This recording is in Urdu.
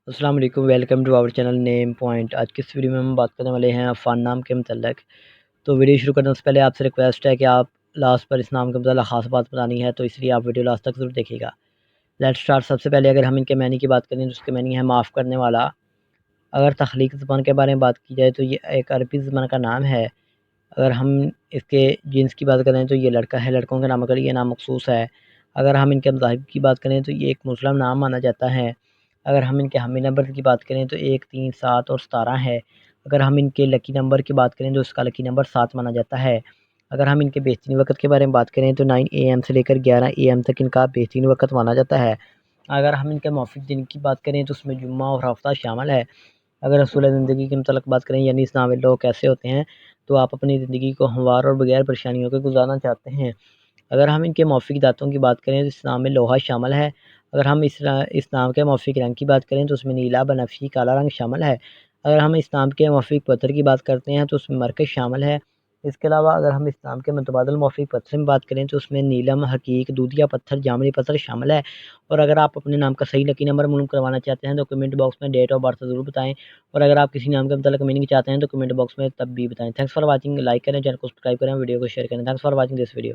السلام علیکم، welcome to our channel name point. آج کی اس ویڈیو میں ہم بات کرنے والے ہیں عفان نام کے متعلق۔ تو ویڈیو شروع کرنے سے پہلے آپ سے ریکویسٹ ہے کہ آپ لاسٹ پر اس نام کے متعلق خاص بات بتانی ہے، تو اس لیے آپ ویڈیو لاسٹ تک ضرور دیکھیے گا۔ Late start. سب سے پہلے اگر ہم ان کے معنی کی بات کریں تو اس کے معنی ہے معاف کرنے والا۔ اگر تخلیق زبان کے بارے میں بات کی جائے تو یہ ایک عربی زبان کا نام ہے۔ اگر ہم اس کے جنس کی بات کریں تو یہ لڑکا ہے، لڑکوں کے نام کے لیے یہ نام مخصوص ہے۔ اگر ہم ان کے مذاہب کی بات کریں تو یہ ایک مسلم نام مانا جاتا ہے۔ اگر ہم ان کے حامی نمبر کی بات کریں تو 1، 3، 7 اور 17 ہے۔ اگر ہم ان کے لکی نمبر کی بات کریں تو اس کا لکی نمبر 7 مانا جاتا ہے۔ اگر ہم ان کے بہترین وقت کے بارے میں بات کریں تو 9 AM سے لے کر 11 AM تک ان کا بہترین وقت مانا جاتا ہے۔ اگر ہم ان کے موافق دن کی بات کریں تو اس میں جمعہ اور ہفتہ شامل ہے۔ اگر اصول زندگی کے متعلق بات کریں یعنی اس نام لوگ کیسے ہوتے ہیں، تو آپ اپنی زندگی کو ہموار اور بغیر پریشانیوں کے گزارنا چاہتے ہیں۔ اگر ہم ان کے موافق دانتوں کی بات کریں تو اس نام میں لوہا شامل ہے۔ اگر ہم اس نام کے موافق رنگ کی بات کریں تو اس میں نیلا، بنفشی، کالا رنگ شامل ہے۔ اگر ہم اس نام کے موافق پتھر کی بات کرتے ہیں تو اس میں مرکز شامل ہے۔ اس کے علاوہ اگر ہم اس نام کے متبادل موافق پتھر میں بات کریں تو اس میں نیلم، حقیق، دودھیا پتھر، جامنی پتھر شامل ہے۔ اور اگر آپ اپنے نام کا صحیح لکی نمبر معلوم کروانا چاہتے ہیں تو کمنٹ باکس میں ڈیٹ آف برتھ ضرور بتائیں، اور اگر آپ کسی نام کے متعلق میننگ چاہتے ہیں تو کمنٹ باکس میں تب بھی بتائیں۔ Thanks for watching. لائک کریں، چینل کو سبسکرائب کریں، ویڈیو کو شیئر کریں۔ Thanks for watching this video.